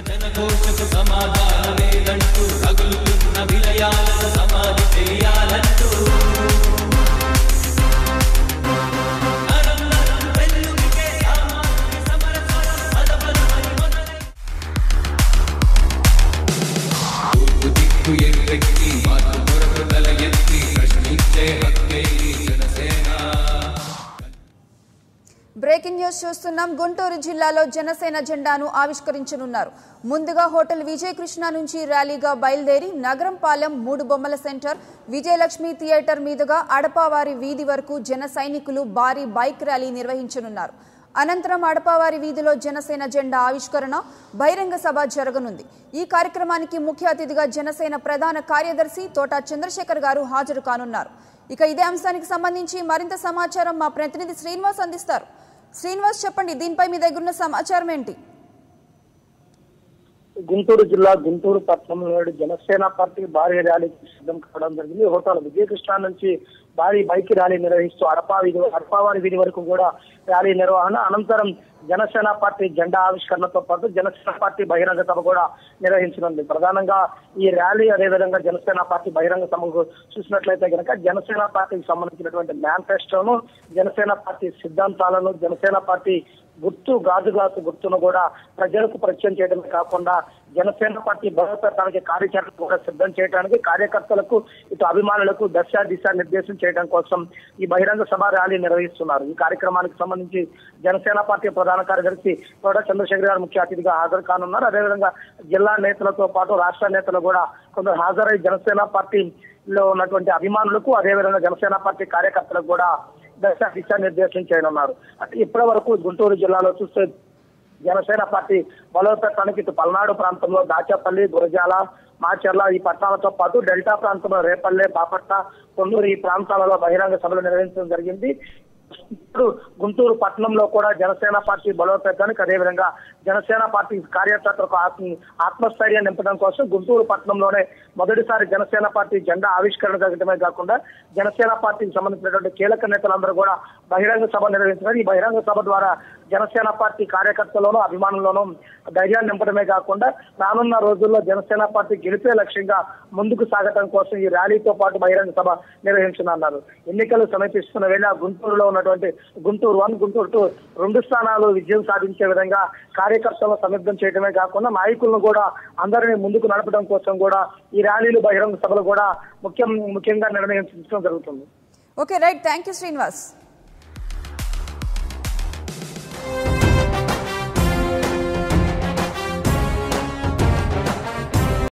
జనఘోషకు సమాధానం లేదంటూ రగులుతున్న విలయాలను సమాధి చేయాలంటూ బ్రేకింగ్ న్యూస్ చూస్తున్నాం. గుంటూరు జిల్లాలో జనసేన జెండాను ఆవిష్కరించనున్నారు. ముందుగా హోటల్ విజయకృష్ణ నుంచి ర్యాలీగా బయలుదేరి నగరంపాలెం మూడు బొమ్మల సెంటర్, విజయలక్ష్మి థియేటర్ మీదుగా అడపావారి వీధి వరకు జన సైనికులు భారీ బైక్ ర్యాలీ నిర్వహించనున్నారు. అనంతరం అడపావారి వీధిలో జనసేన జెండా ఆవిష్కరణ, బహిరంగ సభ జరగనుంది. ఈ కార్యక్రమానికి ముఖ్య అతిథిగా జనసేన ప్రధాన కార్యదర్శి తోట చంద్రశేఖర్ గారు హాజరు కానున్నారు. ఇక ఇదే అంశానికి సంబంధించి మరింత సమాచారం మా ప్రతినిధి శ్రీనివాస్ అందిస్తారు. శ్రీనివాస్, చెప్పండి, దీనిపై మీ దగ్గర ఉన్న సమాచారం ఏంటి? గుంటూరు జిల్లా గుంటూరు పట్టణంలో జనసేన పార్టీ భారీ ర్యాలీకి సిద్ధం కావడం జరిగింది. హోటల్ విజయకృష్ణ నుంచి భారీ బైక్ ర్యాలీ నిర్వహిస్తూ అడపావారి వీధి వరకు కూడా ర్యాలీ నిర్వహణ, అనంతరం జనసేన పార్టీ జెండా ఆవిష్కరణతో పాటు జనసేన పార్టీ బహిరంగ సభ కూడా నిర్వహించనుంది. ప్రధానంగా ఈ ర్యాలీ అదేవిధంగా జనసేన పార్టీ బహిరంగ సభకు చూసినట్లయితే కనుక జనసేన పార్టీకి సంబంధించినటువంటి మేనిఫెస్టోను, జనసేన పార్టీ సిద్ధాంతాలను, జనసేన పార్టీ గుర్తు గాజు గ్లాసు గుర్తును కూడా ప్రజలకు పరిచయం చేయడమే కాకుండా జనసేన పార్టీ బలోపేతానికి కార్యాచరణ కూడా సిద్ధం చేయడానికి కార్యకర్తలకు, ఇటు అభిమానులకు దిశా నిర్దేశం చేయడం కోసం ఈ బహిరంగ సభ ర్యాలీ నిర్వహిస్తున్నారు. ఈ కార్యక్రమానికి సంబంధించి జనసేన పార్టీ ప్రధాన కార్యదర్శి తోట చంద్రశేఖర్ గారు ముఖ్య అతిథిగా హాజరు కానున్నారు. అదేవిధంగా జిల్లా నేతలతో పాటు రాష్ట్ర నేతలు కూడా కొందరు హాజరై జనసేన పార్టీలో ఉన్నటువంటి అభిమానులకు, అదేవిధంగా జనసేన పార్టీ కార్యకర్తలకు కూడా దిశా నిర్దేశం చేయనున్నారు. అంటే ఇప్పటి వరకు గుంటూరు జిల్లాలో చూస్తే జనసేన పార్టీ బలోపేతానికి ఇటు పల్నాడు ప్రాంతంలో దాచేపల్లి, గురజాల, మాచర్ల ఈ పట్టణాలతో పాటు డెల్టా ప్రాంతంలో రేపల్లె, బాపట్ల, కొల్లూరు ఈ ప్రాంతాలలో బహిరంగ సభలు నిర్వహించడం జరిగింది. ఇప్పుడు గుంటూరు పట్టణంలో కూడా జనసేన పార్టీ బలోపేతానికి, అదేవిధంగా జనసేన పార్టీ కార్యకర్తలకు ఆత్మస్థైర్యం నింపడం కోసం గుంటూరు పట్టణంలోనే మొదటిసారి జనసేన పార్టీ జెండా ఆవిష్కరణ జరగడమే కాకుండా జనసేన పార్టీకి సంబంధించినటువంటి కీలక నేతలందరూ కూడా బహిరంగ సభ నిర్వహించారు. ఈ బహిరంగ సభ ద్వారా జనసేన పార్టీ కార్యకర్తల్లోనూ అభిమానుల్లోనూ ధైర్యాన్ని నింపడమే కాకుండా రానున్న రోజుల్లో జనసేన పార్టీ గెలిపే లక్ష్యంగా ముందుకు సాగటం కోసం ఈ ర్యాలీతో పాటు బహిరంగ సభ నిర్వహించనున్నారు. ఎన్నికలు సమీపిస్తున్న వేళ గుంటూరులో ఉన్నటువంటి గుంటూరు 1, గుంటూరు 2 2 స్థానాలు విజయం సాధించే విధంగా కార్యకర్తలను సన్నద్ధం చేయడమే కాకుండా నాయకులను కూడా అందరినీ ముందుకు నడపడం కోసం కూడా ఈ ర్యాలీలు, బహిరంగ సభలు కూడా ముఖ్యంగా నిర్ణయించడం జరుగుతుంది. Okay, right. Thank you Srinivas.